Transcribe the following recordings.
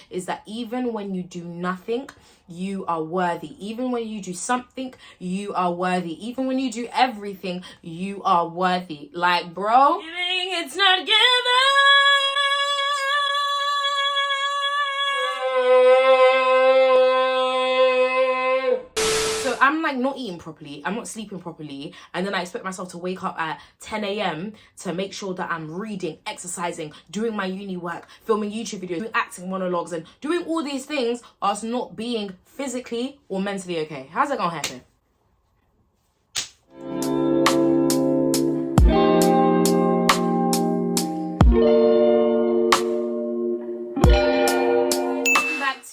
is that even when you do nothing, you are worthy. Even when you do something, you are worthy. Even when you do everything, you are worthy. Like, bro, it's not given. So I'm like not eating properly, I'm not sleeping properly, and then I expect myself to wake up at 10 a.m. to make sure that I'm reading, exercising, doing my uni work, filming YouTube videos, doing acting monologues, and doing all these things whilst not being physically or mentally okay. How's that gonna happen?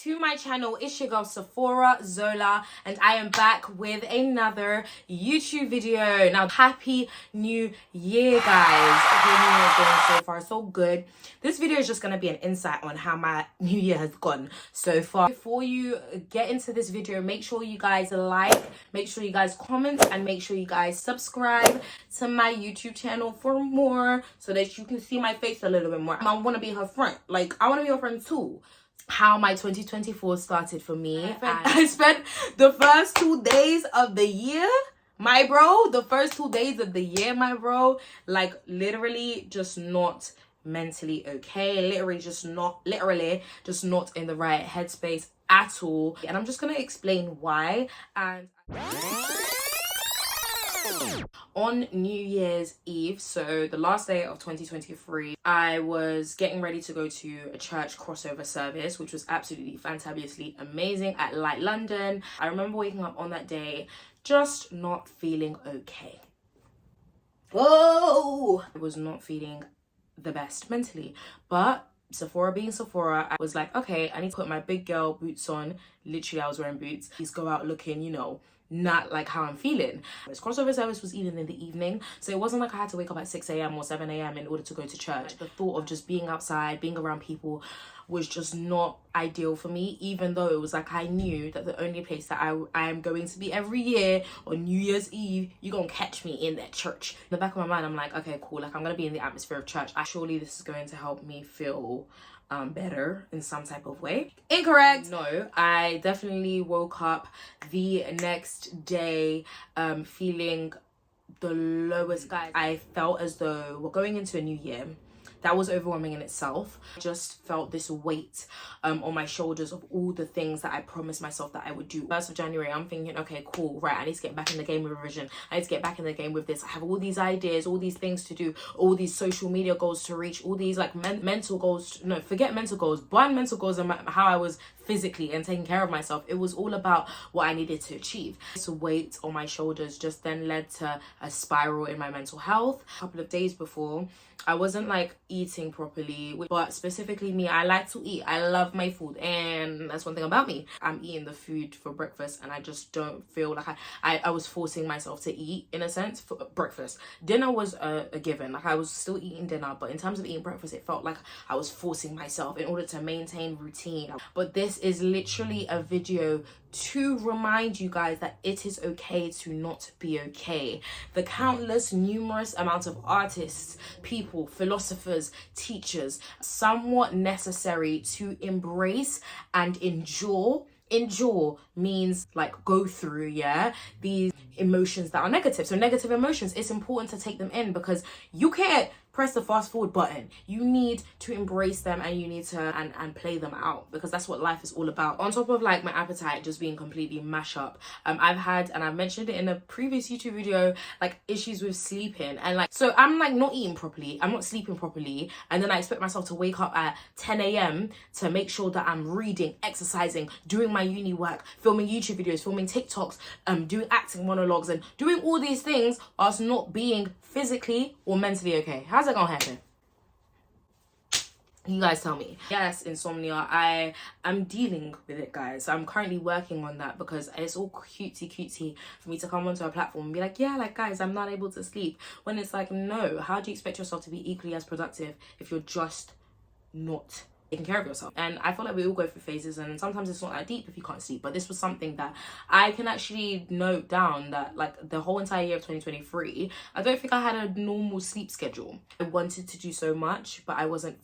To my channel, it's your girl Sephora Zola, and I am back with another YouTube video. Now, happy new year, guys. The new year is going so far so good. This video is just going to be an insight on how my new year has gone so far. Before you get into this video, make sure you guys like, make sure you guys comment, and make sure you guys subscribe to my YouTube channel for more, so that you can see my face a little bit more. I want to be her friend. Like, I want to be her friend too. How my 2024 started for me. I spent the first 2 days of the year, my bro, like literally just not mentally okay, literally just not in the right headspace at all. And I'm just gonna explain why. And on New Year's Eve, so the last day of 2023, I was getting ready to go to a church crossover service, which was absolutely fantabulously amazing at Light London. I remember waking up on that day just not feeling okay. Oh, I was not feeling the best mentally, but Sephora being Sephora, I was like, okay, I need to put my big girl boots on. Literally, I was wearing boots. Please go out looking, not like how I'm feeling. This crossover service was even in the evening, so it wasn't like I had to wake up at 6 a.m. or 7 a.m. in order to go to church. The thought of just being outside, being around people was just not ideal for me, even though it was like I knew that the only place that I am going to be every year on New Year's Eve, you're gonna catch me in that church. In the back of my mind, I'm like, okay, cool, like I'm gonna be in the atmosphere of church. Surely this is going to help me feel better in some type of way. Incorrect. No, I definitely woke up the next day feeling the lowest, guys. I felt as though we're going into a new year. That was overwhelming in itself. I just felt this weight on my shoulders of all the things that I promised myself that I would do. 1st of January, I'm thinking, okay, cool, right, I need to get back in the game with revision. I need to get back in the game with this. I have all these ideas, all these things to do, all these social media goals to reach, all these like mental goals. No, forget mental goals. Blind mental goals and how I was physically and taking care of myself. It was all about what I needed to achieve. This weight on my shoulders just then led to a spiral in my mental health. A couple of days before, I wasn't like eating properly, but specifically me, I like to eat. I love my food, and that's one thing about me. I'm eating the food for breakfast, and I just don't feel like I was forcing myself to eat, in a sense, for breakfast. Dinner was a given. Like, I was still eating dinner, but in terms of eating breakfast, it felt like I was forcing myself in order to maintain routine. But this is literally a video to remind you guys that it is okay to not be okay. The countless, numerous amounts of artists, people, philosophers, teachers, somewhat necessary to embrace and endure. Endure means like go through, these emotions that are negative. So negative emotions, it's important to take them in, because you can't press the fast forward button. You need to embrace them, and you need to and play them out, because that's what life is all about. On top of like my appetite just being completely mash up, I've had, and I've mentioned it in a previous YouTube video, like issues with sleeping. And like, so I'm like not eating properly, I'm not sleeping properly, and then I expect myself to wake up at 10 a.m. to make sure that I'm reading, exercising, doing my uni work, filming YouTube videos, filming TikToks, doing acting monologues, and doing all these things whilst not being physically or mentally okay. How's that gonna happen? You guys tell me. Yes, insomnia. I'm dealing with it, guys. I'm currently working on that, because it's all cutesy for me to come onto a platform and be like, yeah, like guys, I'm not able to sleep, when it's like, no, how do you expect yourself to be equally as productive if you're just not taking care of yourself? And I feel like we all go through phases, and sometimes it's not that deep if you can't sleep. But this was something that I can actually note down, that like the whole entire year of 2023, I don't think I had a normal sleep schedule. I wanted to do so much, but I wasn't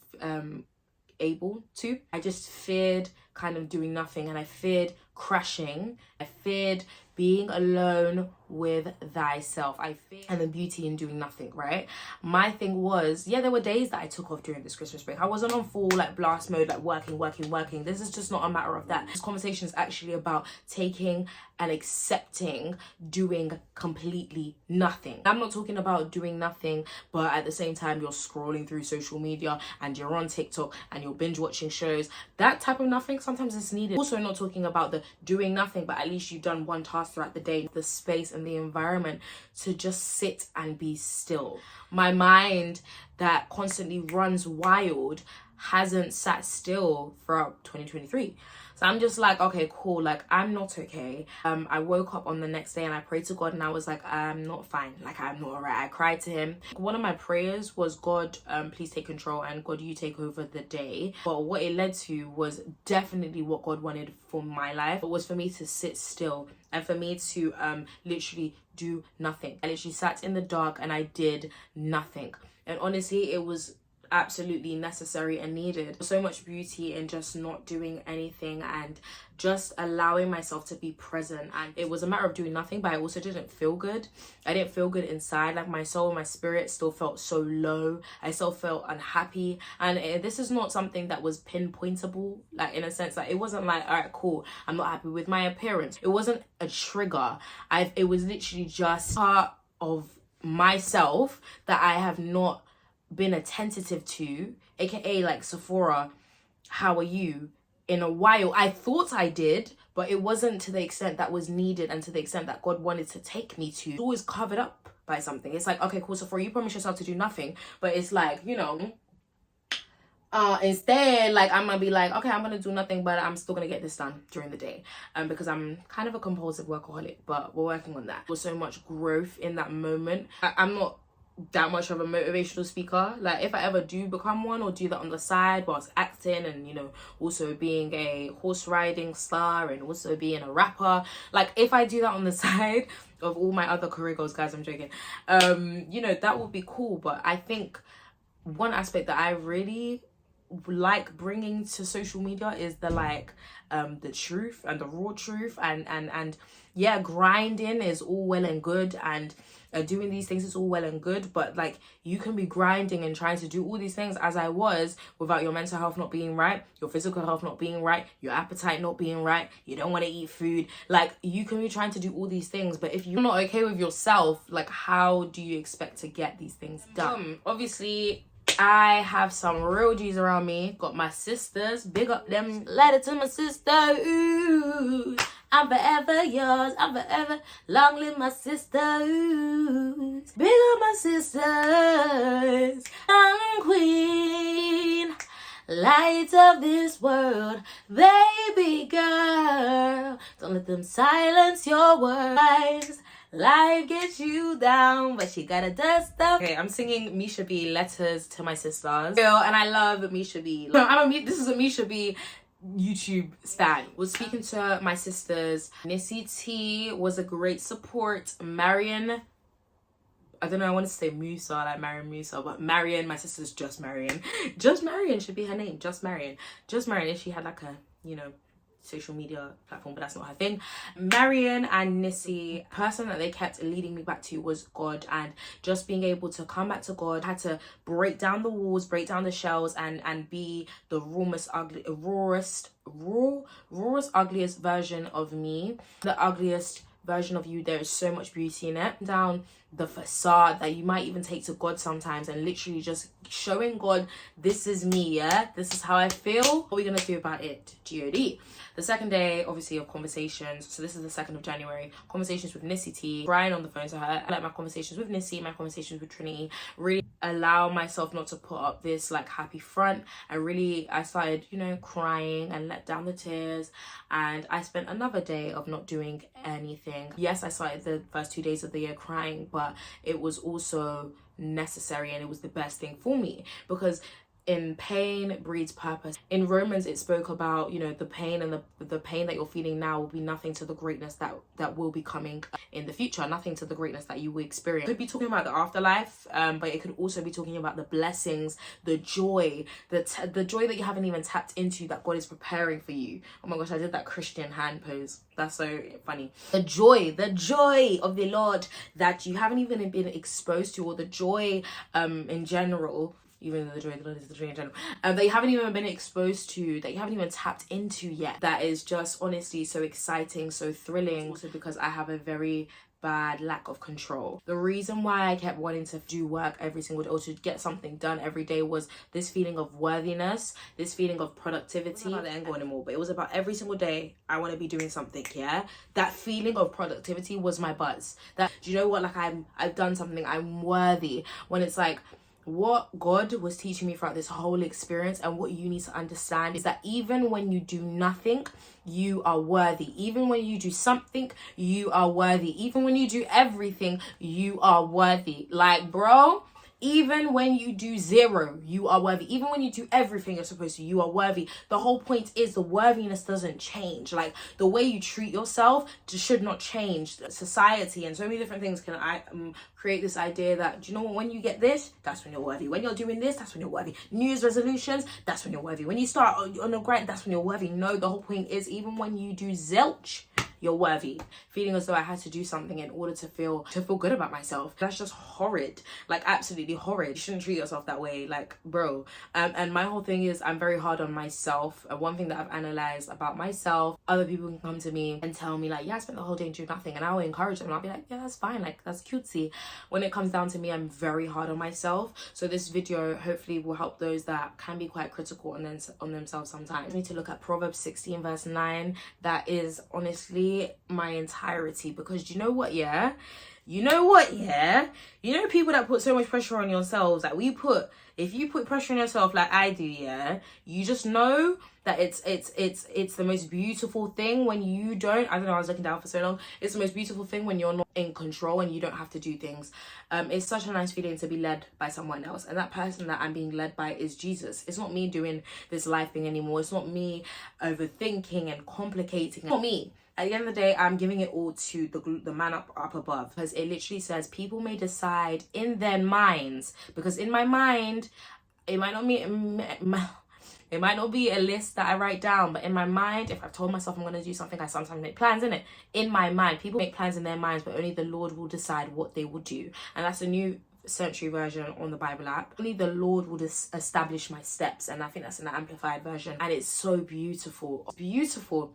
able to. I just feared kind of doing nothing, and I feared crashing. I feared being alone with thyself. I feared and the beauty in doing nothing, right? My thing was, yeah, there were days that I took off during this Christmas break. I wasn't on full like blast mode, like working. This is just not a matter of that. This conversation is actually about taking and accepting doing completely nothing. I'm not talking about doing nothing, but at the same time you're scrolling through social media and you're on TikTok and you're binge watching shows. That type of nothing sometimes is needed. Also not talking about the doing nothing, but at least you've done one task throughout the day, the space and the environment to just sit and be still. My mind that constantly runs wild hasn't sat still throughout 2023. So I'm just like, okay, cool. Like, I'm not okay. I woke up on the next day and I prayed to God and I was like, I'm not fine. Like, I'm not alright. I cried to him. One of my prayers was, God, please take control, and God, you take over the day. But what it led to was definitely what God wanted for my life. It was for me to sit still and for me to literally do nothing. I literally sat in the dark and I did nothing. And honestly, it was absolutely necessary and needed. So much beauty in just not doing anything and just allowing myself to be present. And it was a matter of doing nothing, but I also didn't feel good. I didn't feel good inside. Like, my soul, my spirit still felt so low. I still felt unhappy. And this is not something that was pinpointable, like, in a sense, like, it wasn't like, all right, cool, I'm not happy with my appearance. It wasn't a trigger. It was literally just part of myself that I have not been attentive to, aka like, Sephora, how are you, in a while. I thought I did, but it wasn't to the extent that was needed and to the extent that God wanted to take me to. It's always covered up by something. It's like, okay, cool, Sephora, you promise yourself to do nothing, but it's like, you know, instead, like, I'm gonna be like, okay, I'm gonna do nothing, but I'm still gonna get this done during the day, because I'm kind of a compulsive workaholic, but we're working on that. There was so much growth in that moment. I'm not that much of a motivational speaker. Like, if I ever do become one or do that on the side whilst acting and, you know, also being a horse riding star and also being a rapper, like, if I do that on the side of all my other career goals, guys, I'm joking, you know, that would be cool. But I think one aspect that I really like bringing to social media is the the truth and the raw truth, and yeah, grinding is all well and good, and doing these things is all well and good, but like, you can be grinding and trying to do all these things, as I was, without your mental health not being right, your physical health not being right, your appetite not being right, you don't want to eat food. Like, you can be trying to do all these things, but if you're not okay with yourself, like, how do you expect to get these things done? Obviously, I have some real G's around me. Got my sisters, big up them. Letter to my sister. Ooh, I'm forever yours. I'm forever. Long live my sisters. Big up my sisters. I'm queen. Light of this world, baby girl. Don't let them silence your words. Life gets you down, but she gotta dust up. Okay, I'm singing Misha B, Letters to My Sisters. And I love Misha B. This is a Misha B YouTube stan. Was speaking to my sisters. Nissy T was a great support. Marion, I don't know, I want to say Musa, like Marion Musa, but Marion, my sister's Just Marion. Just Marion should be her name. Just Marion. Just Marion, if she had like a, you know, social media platform, but that's not her thing. Marion and Nissy, the person that they kept leading me back to was God, and just being able to come back to God, had to break down the walls, break down the shells, and be the rawest, ugliest version of me, the ugliest version of you. There is so much beauty in it. Down the facade that you might even take to God sometimes, and literally just showing God, this is me, yeah, this is how I feel, what are we gonna do about it? God. The second day, obviously, of conversations, so this is the 2nd of January, conversations with Nissy T, crying on the phone to her. I like my conversations with Nissy, my conversations with Trinity, really allow myself not to put up this like happy front. I started, you know, crying and let down the tears, and I spent another day of not doing anything. Yes, I started the first 2 days of the year crying, but it was also necessary, and it was the best thing for me, because in pain breeds purpose. In Romans, it spoke about, you know, the pain, and the pain that you're feeling now will be nothing to the greatness that will be coming in the future, nothing to the greatness that you will experience. It could be talking about the afterlife, but it could also be talking about the blessings, the joy, the joy that you haven't even tapped into, that God is preparing for you. Oh my gosh, I did that Christian hand pose. That's so funny. The joy of the Lord that you haven't even been exposed to, or the joy in general. Even though the joy of the Lord is the joy in general, that you haven't even been exposed to, that you haven't even tapped into yet. That is just honestly so exciting, so thrilling. Also because I have a very bad lack of control. The reason why I kept wanting to do work every single day, or to get something done every day, was this feeling of worthiness, this feeling of productivity. It wasn't about the end goal anymore, but it was about every single day I want to be doing something. Yeah, that feeling of productivity was my buzz. That, do you know what, like I've done something, I'm worthy. When it's like, what God was teaching me throughout this whole experience, and what you need to understand, is that even when you do nothing, you are worthy. Even when you do something, you are worthy. Even when you do everything, you are worthy. Like, bro, even when you do zero, you are worthy. Even when you do everything you're supposed to, you are worthy. The whole point is the worthiness doesn't change. Like, the way you treat yourself just should not change. Society and so many different things can create this idea that, do you know what, when you get this, that's when you're worthy. When you're doing this, that's when you're worthy. New Year's resolutions, that's when you're worthy. When you start on a grind, that's when you're worthy. No, the whole point is, even when you do zilch, you're worthy. Feeling as though I had to do something in order to feel good about myself. That's just horrid. Like, absolutely horrid. You shouldn't treat yourself that way. Like, bro. And my whole thing is, I'm very hard on myself. One thing that I've analyzed about myself, other people can come to me and tell me like, yeah, I spent the whole day doing nothing, and I will encourage them, and I'll be like, yeah, that's fine, like, that's cutesy. When it comes down to me, I'm very hard on myself. So this video hopefully will help those that can be quite critical on themselves sometimes. I need to look at Proverbs 16 verse 9. That is honestly my entirety, because you know what, yeah, people that put so much pressure on yourselves, like if you put pressure on yourself like I do, yeah, you just know that it's the most beautiful thing when you don't, I don't know, I was looking down for so long, it's the most beautiful thing when you're not in control and you don't have to do things. It's such a nice feeling to be led by someone else, and that person that I'm being led by is Jesus. It's not me doing this life thing anymore. It's not me overthinking and complicating. It's not me. At the end of the day, I'm giving it all to the man up above, because it literally says people may decide in their minds, because in my mind, it might not be a list that I write down, but in my mind, if I've told myself I'm going to do something, I sometimes make plans, innit? In my mind, people make plans in their minds, but only the Lord will decide what they will do. And that's a New Century Version on the Bible app. Only the Lord will establish my steps, and I think that's in the Amplified Version, and it's so beautiful. It's beautiful.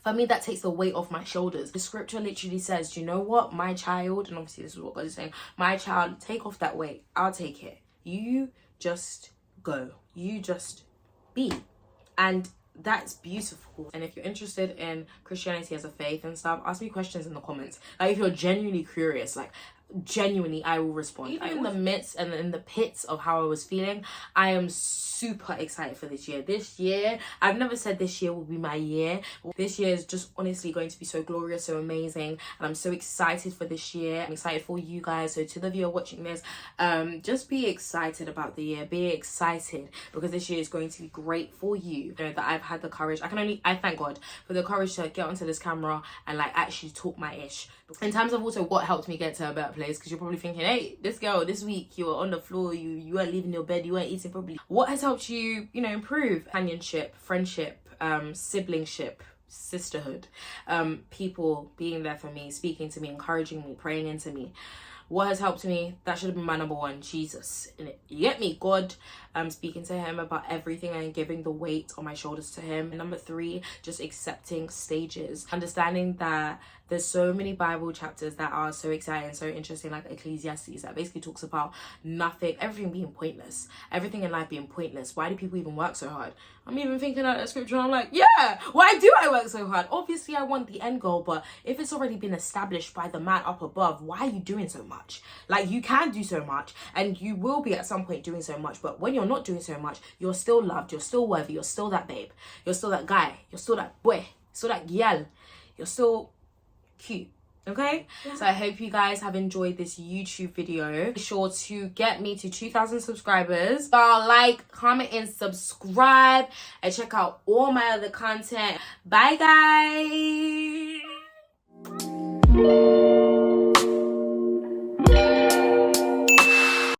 For me, that takes the weight off my shoulders. The scripture literally says, do you know what, my child, and obviously this is what God is saying, my child, take off that weight. I'll take it. You just go. You just be. And that's beautiful. And if you're interested in Christianity as a faith and stuff, ask me questions in the comments. Like, if you're genuinely curious, like, genuinely, I will respond. Even in the midst and in the pits of how I was feeling, I am super excited for this year. This year, I've never said this year will be my year. This year is just honestly going to be so glorious, so amazing, and I'm so excited for this year. I'm excited for you guys. So to the viewer watching this, just be excited about the year. Be excited, because this year is going to be great for you. You know, that I've had the courage. I thank God for the courage to get onto this camera and like actually talk my ish. In terms of also what helped me get to a better place, because you're probably thinking, hey, this girl, this week you were on the floor, you weren't leaving your bed, you weren't eating properly. What has helped you, you know, improve? Companionship, friendship, siblingship, sisterhood, people being there for me, speaking to me, encouraging me, praying into me. What has helped me? That should have been my number one, Jesus. You get me? God. Speaking to him about everything and giving the weight on my shoulders to him. And number 3, just accepting stages. Understanding that there's so many Bible chapters that are so exciting, so interesting, like Ecclesiastes, that basically talks about everything being pointless. Everything in life being pointless. Why do people even work so hard? I'm even thinking of that scripture and I'm like, yeah, why do I work so hard? Obviously, I want the end goal, but if it's already been established by the man up above, why are you doing so much? Like, you can do so much, and you will be at some point doing so much, but when you're not doing so much, you're still loved, you're still worthy, you're still that babe, you're still that guy, you're still that boy, you're still that girl, you're still cute, Okay, so I hope you guys have enjoyed this YouTube video. Be sure to get me to 2,000 subscribers. Like, comment, and subscribe, and check out all my other content. Bye, guys.